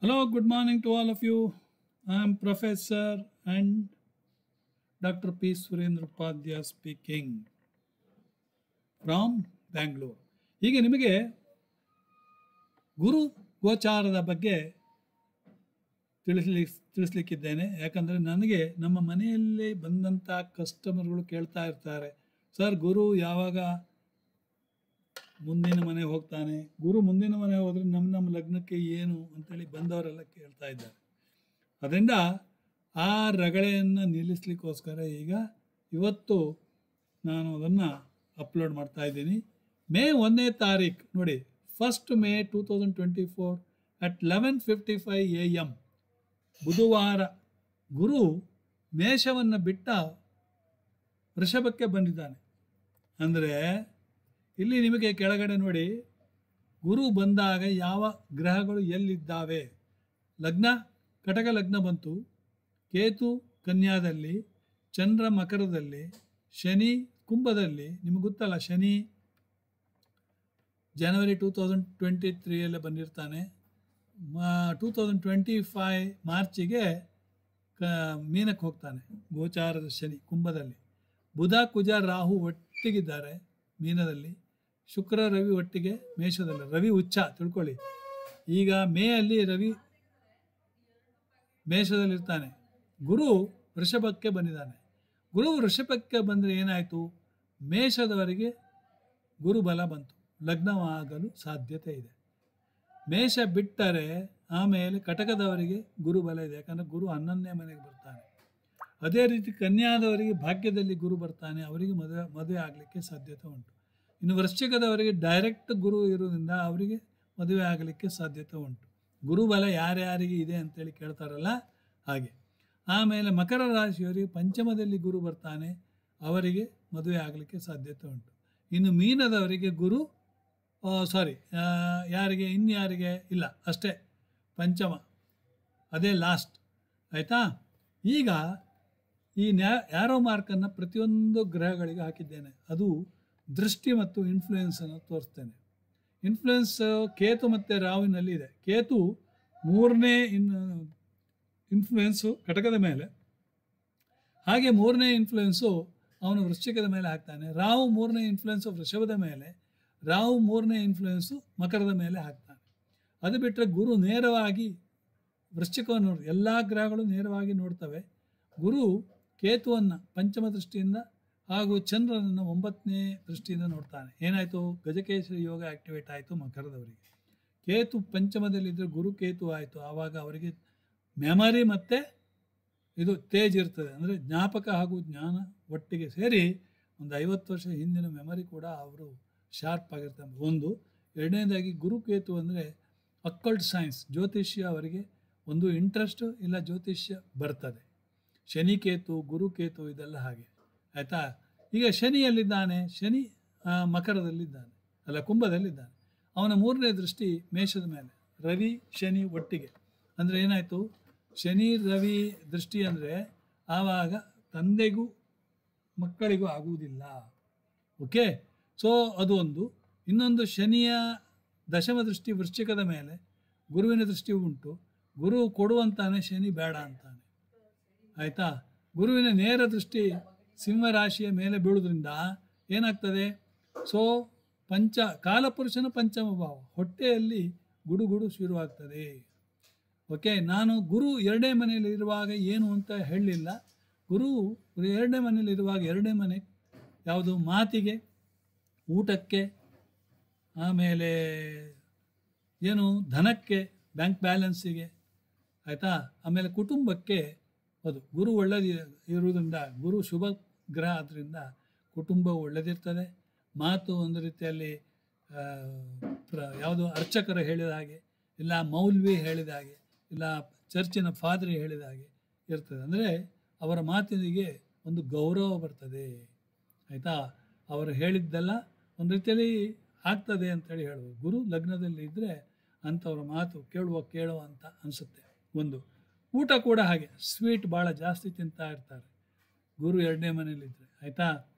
Hello, good morning to all of you. I am Professor and Dr. P. Surendra Padya speaking from Bangalore. ಹೀಗೆ ನಿಮಗೆ ಗುರು ಗೋಚಾರದ ಬಗ್ಗೆ ತಿಳಿಸ್ಲಿಕ್ಕಿದ್ದೇನೆ. ಯಾಕಂದರೆ ನನಗೆ ನಮ್ಮ ಮನೆಯಲ್ಲಿ ಬಂದಂಥ ಕಸ್ಟಮರ್ಗಳು ಕೇಳ್ತಾ ಇರ್ತಾರೆ, ಸರ್ ಗುರು ಯಾವಾಗ ಮುಂದಿನ ಮನೆ ಹೋಗ್ತಾನೆ, ಗುರು ಮುಂದಿನ ಮನೆ ಹೋದರೆ ನಮ್ಮ ಲಗ್ನಕ್ಕೆ ಏನು ಅಂತೇಳಿ ಬಂದವರೆಲ್ಲ ಕೇಳ್ತಾ ಇದ್ದಾರೆ. ಅದರಿಂದ ಆ ರಗಳೆಯನ್ನು ನಿಲ್ಲಿಸ್ಲಿಕ್ಕೋಸ್ಕರ ಇವತ್ತು ನಾನು ಅದನ್ನು ಅಪ್ಲೋಡ್ ಮಾಡ್ತಾ ಇದ್ದೀನಿ. ಮೇ 1ನೇ ತಾರೀಕು ನೋಡಿ, 1st May 2024 at 11:55 AM ಬುಧವಾರ ಗುರು ಮೇಷವನ್ನು ಬಿಟ್ಟ ವೃಷಭಕ್ಕೆ ಬಂದಿದ್ದಾನೆ. ಅಂದರೆ ಇಲ್ಲಿ ನಿಮಗೆ ಕೆಳಗಡೆ ನೋಡಿ, ಗುರು ಬಂದಾಗ ಯಾವ ಗ್ರಹಗಳು ಎಲ್ಲಿದ್ದಾವೆ. ಲಗ್ನ ಕಟಕ ಲಗ್ನ ಬಂತು, ಕೇತು ಕನ್ಯಾದಲ್ಲಿ, ಚಂದ್ರ ಮಕರದಲ್ಲಿ, ಶನಿ ಕುಂಭದಲ್ಲಿ. ನಿಮಗೆ ಗೊತ್ತಲ್ಲ, ಶನಿ ಜನವರಿ 2023 ಬಂದಿರ್ತಾನೆ. 2025 ಮಾರ್ಚಿಗೆ ಮೀನಕ್ಕೆ ಹೋಗ್ತಾನೆ, ಗೋಚಾರದ ಶನಿ ಕುಂಭದಲ್ಲಿ. ಬುಧ ಕುಜ ರಾಹು ಒಟ್ಟಿಗಿದ್ದಾರೆ ಮೀನದಲ್ಲಿ, ಶುಕ್ರ ರವಿ ಒಟ್ಟಿಗೆ ಮೇಷದಲ್ಲಿ. ರವಿ ಉಚ್ಚ ತಿಳ್ಕೊಳ್ಳಿ. ಈಗ ಮೇ ಅಲ್ಲಿ ರವಿ ಮೇಷದಲ್ಲಿರ್ತಾನೆ, ಗುರು ವೃಷಭಕ್ಕೆ ಬಂದಿದ್ದಾನೆ. ಗುರು ವೃಷಭಕ್ಕೆ ಬಂದರೆ ಏನಾಯಿತು, ಮೇಷದವರಿಗೆ ಗುರು ಬಲ ಬಂತು, ಲಗ್ನವಾಗಲು ಸಾಧ್ಯತೆ ಇದೆ. ಮೇಷ ಬಿಟ್ಟರೆ ಆಮೇಲೆ ಕಟಕದವರಿಗೆ ಗುರು ಬಲ ಇದೆ, ಯಾಕಂದರೆ ಗುರು 11ನೇ ಮನೆಗೆ ಬರ್ತಾನೆ. ಅದೇ ರೀತಿ ಕನ್ಯಾದವರಿಗೆ ಭಾಗ್ಯದಲ್ಲಿ ಗುರು ಬರ್ತಾನೆ, ಅವರಿಗೆ ಮದುವೆ ಆಗಲಿಕ್ಕೆ ಸಾಧ್ಯತೆ ಉಂಟು. ಇನ್ನು ವೃಶ್ಚಿಕದವರಿಗೆ ಡೈರೆಕ್ಟ್ ಗುರು ಇರೋದ್ರಿಂದ ಅವರಿಗೆ ಮದುವೆ ಆಗಲಿಕ್ಕೆ ಸಾಧ್ಯತೆ ಉಂಟು. ಗುರುಬಲ ಯಾರ್ಯಾರಿಗೆ ಇದೆ ಅಂತೇಳಿ ಕೇಳ್ತಾರಲ್ಲ ಹಾಗೆ. ಆಮೇಲೆ ಮಕರ ರಾಶಿಯವರಿಗೆ ಪಂಚಮದಲ್ಲಿ ಗುರು ಬರ್ತಾನೆ, ಅವರಿಗೆ ಮದುವೆ ಆಗಲಿಕ್ಕೆ ಸಾಧ್ಯತೆ ಉಂಟು. ಇನ್ನು ಮೀನದವರಿಗೆ ಗುರು ಯಾರಿಗೆ ಇನ್ಯಾರಿಗೆ ಇಲ್ಲ, ಅಷ್ಟೇ ಪಂಚಮ, ಅದೇ ಲಾಸ್ಟ್. ಆಯಿತಾ? ಈಗ ಈ ಆರೋ ಮಾರ್ಕನ್ನು ಪ್ರತಿಯೊಂದು ಗ್ರಹಗಳಿಗೆ ಹಾಕಿದ್ದೇನೆ. ಅದು ದೃಷ್ಟಿ ಮತ್ತು ಇನ್ಫ್ಲೂಯೆನ್ಸನ್ನು ತೋರಿಸ್ತೇನೆ. ಇನ್ಫ್ಲೂಯೆನ್ಸ್ ಕೇತು ಮತ್ತು ರಾಹುವಿನಲ್ಲಿ ಇದೆ. ಕೇತು 3ನೇ ಇನ್ಫ್ಲೂಯೆನ್ಸು ಕಟಕದ ಮೇಲೆ, ಹಾಗೆ 3ನೇ ಇನ್ಫ್ಲೂಯೆನ್ಸು ಅವನು ವೃಶ್ಚಿಕದ ಮೇಲೆ ಹಾಕ್ತಾನೆ. ರಾಹು 3ನೇ ಇನ್ಫ್ಲೂಯೆನ್ಸು ವೃಷಭದ ಮೇಲೆ, ರಾಹು 3ನೇ ಇನ್ಫ್ಲೂಯೆನ್ಸು ಮಕರದ ಮೇಲೆ ಹಾಕ್ತಾನೆ. ಅದು ಬಿಟ್ಟರೆ ಗುರು ನೇರವಾಗಿ ವೃಶ್ಚಿಕವನ್ನು ಎಲ್ಲ ಗ್ರಹಗಳು ನೇರವಾಗಿ ನೋಡ್ತವೆ. ಗುರು ಕೇತುವನ್ನು ಪಂಚಮ ದೃಷ್ಟಿಯಿಂದ ಹಾಗೂ ಚಂದ್ರನನ್ನು 9ನೇ ದೃಷ್ಟಿಯಿಂದ ನೋಡ್ತಾನೆ. ಏನಾಯಿತು, ಗಜಕೇಸರಿ ಯೋಗ ಆ್ಯಕ್ಟಿವೇಟ್ ಆಯಿತು ಮಕರದವರಿಗೆ. ಕೇತು ಪಂಚಮದಲ್ಲಿದ್ದರೆ ಗುರು ಕೇತು ಆಯಿತು, ಆವಾಗ ಅವರಿಗೆ ಮೆಮರಿ ಮತ್ತು ಇದು ತೇಜ್ ಇರ್ತದೆ. ಅಂದರೆ ಜ್ಞಾಪಕ ಹಾಗೂ ಜ್ಞಾನ ಒಟ್ಟಿಗೆ ಸೇರಿ ಒಂದು 50 ವರ್ಷ ಹಿಂದಿನ ಮೆಮರಿ ಕೂಡ ಅವರು ಶಾರ್ಪ್ ಆಗಿರ್ತಾರೆ. ಒಂದು. ಎರಡನೇದಾಗಿ ಗುರುಕೇತು ಅಂದರೆ ಅಕ್ಕಲ್ಟ್ ಸೈನ್ಸ್, ಜ್ಯೋತಿಷ್ಯ ಅವರಿಗೆ ಒಂದು ಇಂಟ್ರೆಸ್ಟ್ ಇಲ್ಲ, ಜ್ಯೋತಿಷ್ಯ ಬರ್ತದೆ. ಶನಿಕೇತು ಗುರುಕೇತು ಇದೆಲ್ಲ ಹಾಗೆ. ಆಯಿತಾ? ಈಗ ಶನಿಯಲ್ಲಿದ್ದಾನೆ, ಶನಿ ಮಕರದಲ್ಲಿದ್ದಾನೆ, ಅಲ್ಲ ಕುಂಭದಲ್ಲಿದ್ದಾನೆ. ಅವನ 3ನೇ ದೃಷ್ಟಿ ಮೇಷದ ಮೇಲೆ, ರವಿ ಶನಿ ಒಟ್ಟಿಗೆ. ಅಂದರೆ ಏನಾಯಿತು, ಶನಿ ರವಿ ದೃಷ್ಟಿ ಅಂದರೆ ಆವಾಗ ತಂದೆಗೂ ಮಕ್ಕಳಿಗೂ ಆಗುವುದಿಲ್ಲ. ಓಕೆ, ಸೊ ಅದು ಒಂದು. ಇನ್ನೊಂದು, ಶನಿಯ ದಶಮ ದೃಷ್ಟಿ ವೃಶ್ಚಿಕದ ಮೇಲೆ, ಗುರುವಿನ ದೃಷ್ಟಿ ಉಂಟು. ಗುರು ಕೊಡುವಂತಾನೆ, ಶನಿ ಬೇಡ ಅಂತಾನೆ. ಆಯಿತಾ? ಗುರುವಿನ ನೇರ ದೃಷ್ಟಿ ಸಿಂಹರಾಶಿಯ ಮೇಲೆ ಬೀಳೋದ್ರಿಂದ ಏನಾಗ್ತದೆ, ಸೊ ಕಾಲಪುರುಷನ ಪಂಚಮ ಭಾವ, ಹೊಟ್ಟೆಯಲ್ಲಿ ಗುಡುಗುಡು ಶುರುವಾಗ್ತದೆ. ಓಕೆ, ನಾನು ಗುರು 2ನೇ ಮನೆಯಲ್ಲಿ ಇರುವಾಗ ಏನು ಅಂತ ಹೇಳಲಿಲ್ಲ. ಗುರು 2ನೇ ಮನೆಯಲ್ಲಿ ಇರುವಾಗ 2ನೇ ಮನೆ ಯಾವುದು, ಮಾತಿಗೆ, ಊಟಕ್ಕೆ, ಆಮೇಲೆ ಏನು ಧನಕ್ಕೆ, ಬ್ಯಾಂಕ್ ಬ್ಯಾಲೆನ್ಸಿಗೆ, ಆಯಿತಾ? ಆಮೇಲೆ ಕುಟುಂಬಕ್ಕೆ. ಅದು ಗುರು ಒಳ್ಳೆದು ಇರುವುದರಿಂದ, ಗುರು ಶುಭ ಗ್ರಹ ಆದ್ದರಿಂದ ಕುಟುಂಬ ಒಳ್ಳೆದಿರ್ತದೆ. ಮಾತು ಒಂದು ರೀತಿಯಲ್ಲಿ ಯಾವುದು ಅರ್ಚಕರು ಹೇಳಿದ ಹಾಗೆ, ಇಲ್ಲ ಮೌಲ್ವಿ ಹೇಳಿದ ಹಾಗೆ, ಇಲ್ಲ ಚರ್ಚಿನ ಫಾದರಿ ಹೇಳಿದ ಹಾಗೆ ಇರ್ತದೆ. ಅಂದರೆ ಅವರ ಮಾತಿಗೆ ಒಂದು ಗೌರವ ಬರ್ತದೆ. ಆಯಿತಾ? ಅವರು ಹೇಳಿದ್ದೆಲ್ಲ ಒಂದು ರೀತಿಯಲ್ಲಿ ಆಗ್ತದೆ ಅಂತೇಳಿ ಹೇಳ್ಬೋದು. ಗುರು ಲಗ್ನದಲ್ಲಿ ಇದ್ದರೆ ಅಂಥವ್ರ ಮಾತು ಕೇಳುವ ಅಂತ ಅನಿಸುತ್ತೆ. ಒಂದು. ಊಟ ಕೂಡ ಹಾಗೆ, ಸ್ವೀಟ್ ಭಾಳ ಜಾಸ್ತಿ ತಿಂತಾ ಇರ್ತಾರೆ ಗುರು 2ನೇ ಮನೆಯಲ್ಲಿದ್ದರೆ. ಆಯಿತಾ?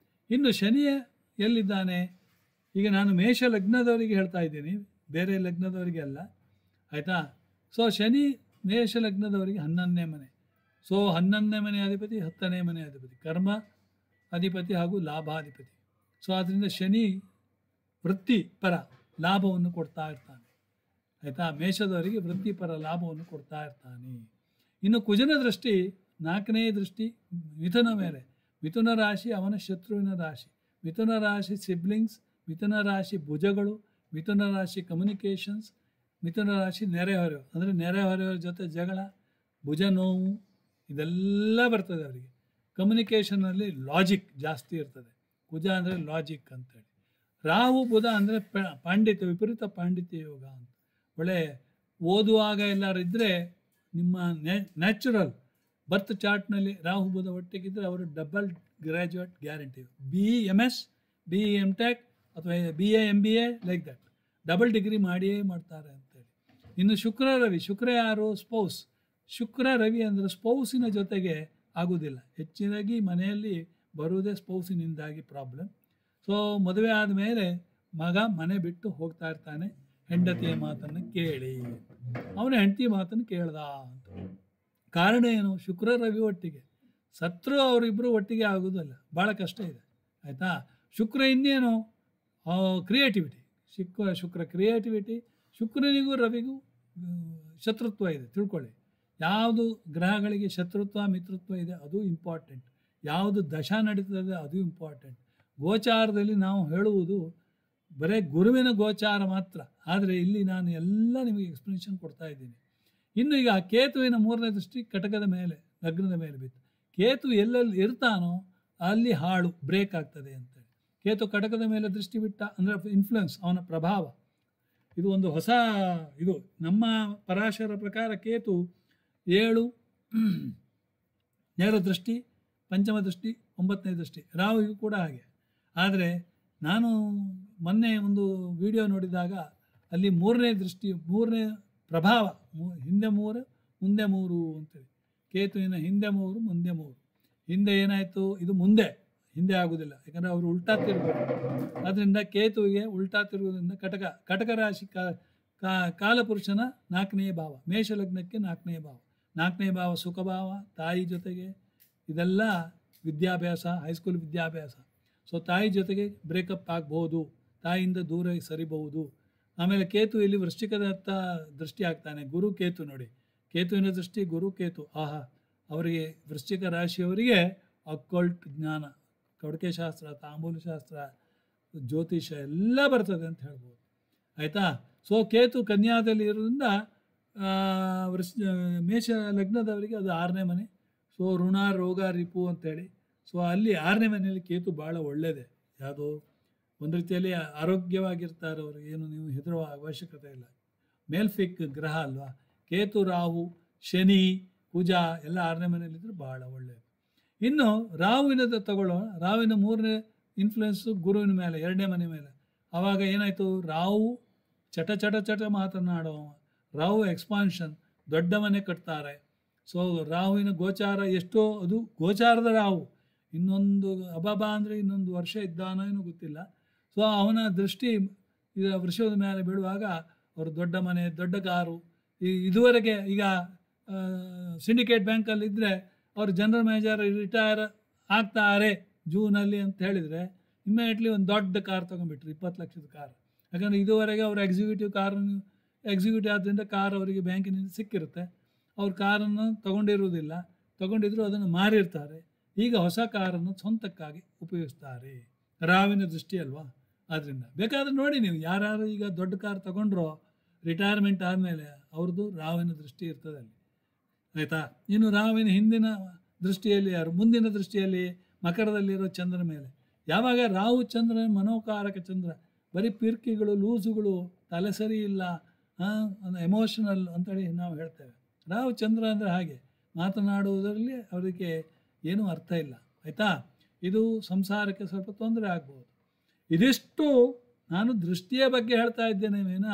ಇನ್ನು ಶನಿಯ ಎಲ್ಲಿದ್ದಾನೆ, ಈಗ ನಾನು ಮೇಷ ಲಗ್ನದವರಿಗೆ ಹೇಳ್ತಾ ಇದ್ದೀನಿ, ಬೇರೆ ಲಗ್ನದವರಿಗೆ ಅಲ್ಲ. ಆಯಿತಾ? ಸೊ ಶನಿ ಮೇಷ ಲಗ್ನದವರಿಗೆ 11ನೇ ಮನೆ. ಸೊ 11ನೇ ಮನೆ ಅಧಿಪತಿ 10ನೇ ಮನೆ ಅಧಿಪತಿ, ಕರ್ಮ ಅಧಿಪತಿ ಹಾಗೂ ಲಾಭಾಧಿಪತಿ. ಸೊ ಆದ್ದರಿಂದ ಶನಿ ವೃತ್ತಿಪರ ಲಾಭವನ್ನು ಕೊಡ್ತಾ ಇರ್ತಾನೆ. ಆಯಿತಾ, ಮೇಷದವರಿಗೆ ವೃತ್ತಿಪರ ಲಾಭವನ್ನು ಕೊಡ್ತಾ ಇರ್ತಾನೆ. ಇನ್ನು ಕುಜನ ದೃಷ್ಟಿ 4ನೇ ದೃಷ್ಟಿ ಮಿಥುನ ಮೇಲೆ. ಮಿಥುನ ರಾಶಿ ಅವನ ಶತ್ರುವಿನ ರಾಶಿ. ಮಿಥುನ ರಾಶಿ ಸಿಬ್ಲಿಂಗ್ಸ್, ಮಿಥುನ ರಾಶಿ ಭುಜಗಳು, ಮಿಥುನ ರಾಶಿ ಕಮ್ಯುನಿಕೇಷನ್ಸ್, ಮಿಥುನ ರಾಶಿ ನೆರೆಹೊರೆಯವರು, ಅಂದರೆ ನೆರೆಹೊರೆಯವರ ಜೊತೆ ಜಗಳ, ಭುಜ ನೋವು, ಇದೆಲ್ಲ ಬರ್ತದೆ ಅವರಿಗೆ. ಕಮ್ಯುನಿಕೇಷನಲ್ಲಿ ಲಾಜಿಕ್ ಜಾಸ್ತಿ ಇರ್ತದೆ. ಕುಜ ಅಂದರೆ ಲಾಜಿಕ್ ಅಂತೇಳಿ. ರಾಹು ಬುಧ ಅಂದರೆ ಪಾಂಡಿತ್ಯ, ವಿಪರೀತ ಪಾಂಡಿತ್ಯ ಯೋಗ ಅಂತ. ಒಳ್ಳೆ ಓದುವಾಗ ಎಲ್ಲರೂ ಇದ್ದರೆ ನಿಮ್ಮ ನ್ಯಾಚುರಲ್ ಬರ್ತ್ ಚಾರ್ಟ್ನಲ್ಲಿ ರಾಹು ಬುಧ ಒಟ್ಟಿಗಿದ್ದರೆ ಅವರು double graduate guarantee. BE MS, BE MTech ಅಥವಾ BA MBA like that double degree ಮಾಡಿಯೇ ಮಾಡ್ತಾರೆ ಅಂತೇಳಿ. ಇನ್ನು ಶುಕ್ರ ರವಿ, ಶುಕ್ರ ಯಾರು? ಸ್ಪೌಸ್. ಶುಕ್ರ ರವಿ ಅಂದರೆ ಸ್ಪೌಸಿನ ಜೊತೆಗೆ ಆಗೋದಿಲ್ಲ. ಹೆಚ್ಚಿನಾಗಿ ಮನೆಯಲ್ಲಿ ಬರುವುದೇ ಸ್ಪೌಸಿನಿಂದಾಗಿ ಪ್ರಾಬ್ಲಮ್. ಸೊ ಮದುವೆ ಆದಮೇಲೆ ಮಗ ಮನೆ ಬಿಟ್ಟು ಹೋಗ್ತಾ ಇರ್ತಾನೆ, ಹೆಂಡತಿಯ ಮಾತನ್ನು ಕೇಳಿ. ಅವನ ಹೆಂಡತಿ ಮಾತನ್ನು ಕೇಳ್ದ ಅಂತ. ಕಾರಣ ಏನು? ಶುಕ್ರ ರವಿ ಒಟ್ಟಿಗೆ ಸತ್ರು ಅವರಿಬ್ಬರು ಒಟ್ಟಿಗೆ ಆಗೋದಿಲ್ಲ, ಭಾಳ ಕಷ್ಟ ಇದೆ. ಆಯಿತಾ, ಶುಕ್ರ ಇನ್ನೇನು ಕ್ರಿಯೇಟಿವಿಟಿ. ಶುಕ್ರ ಕ್ರಿಯೇಟಿವಿಟಿ. ಶುಕ್ರನಿಗೂ ರವಿಗೂ ಶತ್ರುತ್ವ ಇದೆ, ತಿಳ್ಕೊಳ್ಳಿ. ಯಾವುದು ಗ್ರಹಗಳಿಗೆ ಶತ್ರುತ್ವ ಮಿತ್ರತ್ವ ಇದೆ ಅದು ಇಂಪಾರ್ಟೆಂಟ್. ಯಾವುದು ದಶಾ ನಡೀತದೆ ಅದು ಇಂಪಾರ್ಟೆಂಟ್. ಗೋಚಾರದಲ್ಲಿ ನಾವು ಹೇಳುವುದು ಬರೀ ಗುರುವಿನ ಗೋಚಾರ ಮಾತ್ರ. ಆದರೆ ಇಲ್ಲಿ ನಾನು ಎಲ್ಲ ನಿಮಗೆ ಎಕ್ಸ್ಪ್ಲನೇಷನ್ ಕೊಡ್ತಾ ಇದ್ದೀನಿ. ಇನ್ನು ಈಗ ಕೇತುವಿನ 3ನೇ ದೃಷ್ಟಿ ಕಟಕದ ಮೇಲೆ, ಲಗ್ನದ ಮೇಲೆ ಬಿತ್ತು. ಕೇತು ಎಲ್ಲೆಲ್ಲಿ ಇರ್ತಾನೋ ಅಲ್ಲಿ ಹಾಳು ಬ್ರೇಕ್ ಆಗ್ತದೆ ಅಂತೇಳಿ. ಕೇತು ಕಟಕದ ಮೇಲೆ ದೃಷ್ಟಿ ಬಿಟ್ಟ ಅಂದರೆ ಇನ್ಫ್ಲುಯೆನ್ಸ್, ಅವನ ಪ್ರಭಾವ. ಇದು ಒಂದು ಹೊಸ ಇದು. ನಮ್ಮ ಪರಾಶರ ಪ್ರಕಾರ ಕೇತು 7 ನೇರ ದೃಷ್ಟಿ, ಪಂಚಮ ದೃಷ್ಟಿ, 9ನೇ ದೃಷ್ಟಿ. ರಾಹುವಿಗೂ ಕೂಡ ಹಾಗೆ. ಆದರೆ ನಾನು ಮೊನ್ನೆ ಒಂದು ವಿಡಿಯೋ ನೋಡಿದಾಗ ಅಲ್ಲಿ 3ನೇ ದೃಷ್ಟಿ, 3ನೇ ಪ್ರಭಾವ, ಹಿಂದೆ 3 ಮುಂದೆ 3 ಅಂತೇಳಿ. ಕೇತುವಿನ ಹಿಂದೆ 3 ಮುಂದೆ 3. ಹಿಂದೆ ಏನಾಯಿತು? ಇದು ಮುಂದೆ, ಹಿಂದೆ ಆಗೋದಿಲ್ಲ, ಯಾಕಂದರೆ ಅವರು ಉಲ್ಟಾ ತಿರುಗೋದು. ಆದ್ದರಿಂದ ಕೇತುವಿಗೆ ಉಲ್ಟಾ ತಿರುಗೋದ್ರಿಂದ ಕಟಕ ರಾಶಿ ಕಾಲಪುರುಷನ 4ನೇ ಭಾವ, ಮೇಷ ಲಗ್ನಕ್ಕೆ 4ನೇ ಭಾವ. 4ನೇ ಭಾವ ಸುಖಭಾವ, ತಾಯಿ ಜೊತೆಗೆ. ಇದೆಲ್ಲ ವಿದ್ಯಾಭ್ಯಾಸ, ಹೈಸ್ಕೂಲ್ ವಿದ್ಯಾಭ್ಯಾಸ. ಸೊ ತಾಯಿ ಜೊತೆಗೆ ಬ್ರೇಕಪ್ ಆಗ್ಬೋದು, ತಾಯಿಯಿಂದ ದೂರ ಸರಿಬಹುದು. ಆಮೇಲೆ ಕೇತು ಇಲ್ಲಿ ವೃಶ್ಚಿಕದತ್ತ ದೃಷ್ಟಿ ಆಗ್ತಾನೆ. ಗುರು ಕೇತು ನೋಡಿ, ಕೇತುವಿನ ದೃಷ್ಟಿ ಗುರು ಕೇತು. ಆಹಾ, ಅವರಿಗೆ ವೃಶ್ಚಿಕ ರಾಶಿಯವರಿಗೆ ಅಕ್ಕಲ್ಟ್ ಜ್ಞಾನ, ಕವಡಿಕೆ ಶಾಸ್ತ್ರ, ತಾಂಬೂಲ ಶಾಸ್ತ್ರ, ಜ್ಯೋತಿಷ ಎಲ್ಲ ಬರ್ತದೆ ಅಂತ ಹೇಳ್ಬೋದು. ಆಯಿತಾ. ಸೊ ಕೇತು ಕನ್ಯಾದಲ್ಲಿ ಇರೋದ್ರಿಂದ ಮೇಷ ಲಗ್ನದವರಿಗೆ ಅದು 6ನೇ ಮನೆ. ಸೊ ಋಣ ರೋಗ ರಿಪು ಅಂತೇಳಿ. ಸೊ ಅಲ್ಲಿ 6ನೇ ಮನೆಯಲ್ಲಿ ಕೇತು ಭಾಳ ಒಳ್ಳೆಯದೇ. ಯಾವುದೋ ಒಂದು ರೀತಿಯಲ್ಲಿ ಆರೋಗ್ಯವಾಗಿರ್ತಾರೆ ಅವರು, ಏನು ನೀವು ಹೆದರುವ ಅವಶ್ಯಕತೆ ಇಲ್ಲ. ಮೇಲ್ಫಿಕ್ ಗ್ರಹ ಅಲ್ವಾ ಕೇತು. ರಾಹು, ಶನಿ, ಕುಜ ಎಲ್ಲ 6ನೇ ಮನೆಯಲ್ಲಿದ್ದರೆ ಭಾಳ ಒಳ್ಳೆಯದು. ಇನ್ನು ರಾಹುವಿನದ ತಗೊಳ್ಳೋಣ. ರಾಹುವಿನ 3ನೇ ಇನ್ಫ್ಲುಯೆನ್ಸು ಗುರುವಿನ ಮೇಲೆ, 2ನೇ ಮನೆ ಮೇಲೆ. ಆವಾಗ ಏನಾಯಿತು? ರಾಹು ಚಟ ಚಟ ಚಟ ಮಾತನಾಡೋ, ರಾಹು ಎಕ್ಸ್ಪಾನ್ಷನ್, ದೊಡ್ಡ ಮನೆ ಕಟ್ತಾರೆ. ಸೊ ರಾಹುವಿನ ಗೋಚಾರ ಎಷ್ಟೋ, ಅದು ಗೋಚಾರದ ರಾಹು. ಇನ್ನೊಂದು ಅಬಾಬ ಅಂದರೆ ಇನ್ನೊಂದು ವರ್ಷ ಇದ್ದಾನೋ ಏನೋ ಗೊತ್ತಿಲ್ಲ. ಸೊ ಅವನ ದೃಷ್ಟಿ ಈಗ ವೃಷಭದ ಮೇಲೆ ಬೀಳುವಾಗ ಅವರು ದೊಡ್ಡ ಮನೆ, ದೊಡ್ಡ ಕಾರು. ಇದುವರೆಗೆ ಈಗ ಸಿಂಡಿಕೇಟ್ ಬ್ಯಾಂಕಲ್ಲಿದ್ದರೆ ಅವರು ಜನರಲ್ ಮ್ಯಾನೇಜರ್ ರಿಟೈರ್ ಆಗ್ತಾರೆ ಜೂನಲ್ಲಿ ಅಂತ ಹೇಳಿದರೆ, ಇಮ್ಮಿಡಿಯೇಟ್ಲಿ ಒಂದು ದೊಡ್ಡ ಕಾರ್ ತೊಗೊಂಡ್ಬಿಟ್ರು, 20 ಲಕ್ಷದ ಕಾರ್. ಯಾಕಂದರೆ ಇದುವರೆಗೆ ಅವರು ಎಕ್ಸಿಕ್ಯೂಟಿವ್ ಆದ್ದರಿಂದ ಕಾರ್ ಅವರಿಗೆ ಬ್ಯಾಂಕಿನಿಂದ ಸಿಕ್ಕಿರುತ್ತೆ. ಅವ್ರ ಕಾರನ್ನು ತೊಗೊಂಡಿರುವುದಿಲ್ಲ, ತೊಗೊಂಡಿದ್ರು ಅದನ್ನು ಮಾರಿರ್ತಾರೆ. ಈಗ ಹೊಸ ಕಾರನ್ನು ಸ್ವಂತಕ್ಕಾಗಿ ಉಪಯೋಗಿಸ್ತಾರೆ. ರಾವಿನ ದೃಷ್ಟಿ ಅಲ್ವಾ. ಆದ್ದರಿಂದ ಬೇಕಾದ್ರೆ ನೋಡಿ ನೀವು, ಯಾರು ಈಗ ದೊಡ್ಡ ಕಾರ್ ತೊಗೊಂಡ್ರೋ ರಿಟೈರ್ಮೆಂಟ್ ಆದಮೇಲೆ ಅವ್ರದ್ದು ರಾವಿನ ದೃಷ್ಟಿ ಇರ್ತದೆ ಅಲ್ಲಿ. ಆಯಿತಾ. ಇನ್ನು ರಾವಿನ ಹಿಂದಿನ ದೃಷ್ಟಿಯಲ್ಲಿ ಯಾರು? ಮುಂದಿನ ದೃಷ್ಟಿಯಲ್ಲಿ ಮಕರದಲ್ಲಿರೋ ಚಂದ್ರನ ಮೇಲೆ. ಯಾವಾಗ ರಾಹು ಚಂದ್ರ ಮನೋಕಾರಕ ಚಂದ್ರ, ಬರೀ ಪಿರ್ಕಿಗಳು, ಲೂಸುಗಳು, ತಲೆ ಸರಿ ಇಲ್ಲ, ಎಮೋಷನಲ್ ಅಂತೇಳಿ ನಾವು ಹೇಳ್ತೇವೆ. ರಾಹು ಚಂದ್ರ ಅಂದರೆ ಹಾಗೆ ಮಾತನಾಡುವುದರಲ್ಲಿ ಅವರಿಗೆ ಏನೂ ಅರ್ಥ ಇಲ್ಲ. ಆಯಿತಾ. ಇದು ಸಂಸಾರಕ್ಕೆ ಸ್ವಲ್ಪ ತೊಂದರೆ ಆಗ್ಬೋದು. ಇದಿಷ್ಟು ನಾನು ದೃಷ್ಟಿಯ ಬಗ್ಗೆ ಹೇಳ್ತಾ ಇದ್ದೇನೆ ವಿನ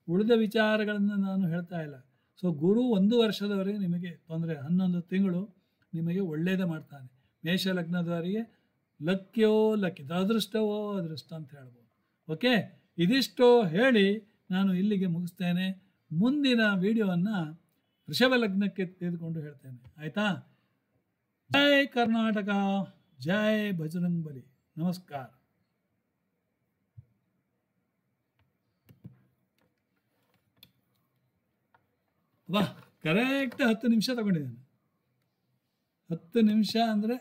ಉಳಿದ ವಿಚಾರಗಳನ್ನು ನಾನು ಹೇಳ್ತಾ ಇಲ್ಲ. ಸೊ ಗುರು 1 ವರ್ಷದವರೆಗೆ ನಿಮಗೆ ತೊಂದರೆ, 11 ತಿಂಗಳು ನಿಮಗೆ ಒಳ್ಳೆಯದೇ ಮಾಡ್ತಾನೆ. ಮೇಷ ಲಗ್ನದವರಿಗೆ ಲಕ್ಕಿಯೋ ಲಕ್ಕಿ, ಅದೃಷ್ಟವೋ ಅದೃಷ್ಟ ಅಂತ ಹೇಳ್ಬೋದು. ಓಕೆ, ಇದಿಷ್ಟು ಹೇಳಿ ನಾನು ಇಲ್ಲಿಗೆ ಮುಗಿಸ್ತೇನೆ. ಮುಂದಿನ ವಿಡಿಯೋವನ್ನು ವೃಷಭ ಲಗ್ನಕ್ಕೆ ತೆಗೆದುಕೊಂಡು ಹೇಳ್ತೇನೆ. ಆಯಿತಾ? ಜೈ ಕರ್ನಾಟಕ, ಜೈ ಬಜರಂಗ್ ಬಲಿ. ನಮಸ್ಕಾರ. ಕರೆಕ್ಟ್ 10 ನಿಮಿಷ ತಗೊಂಡಿದ್ದೇನೆ. 10 ನಿಮಿಷ ಅಂದರೆ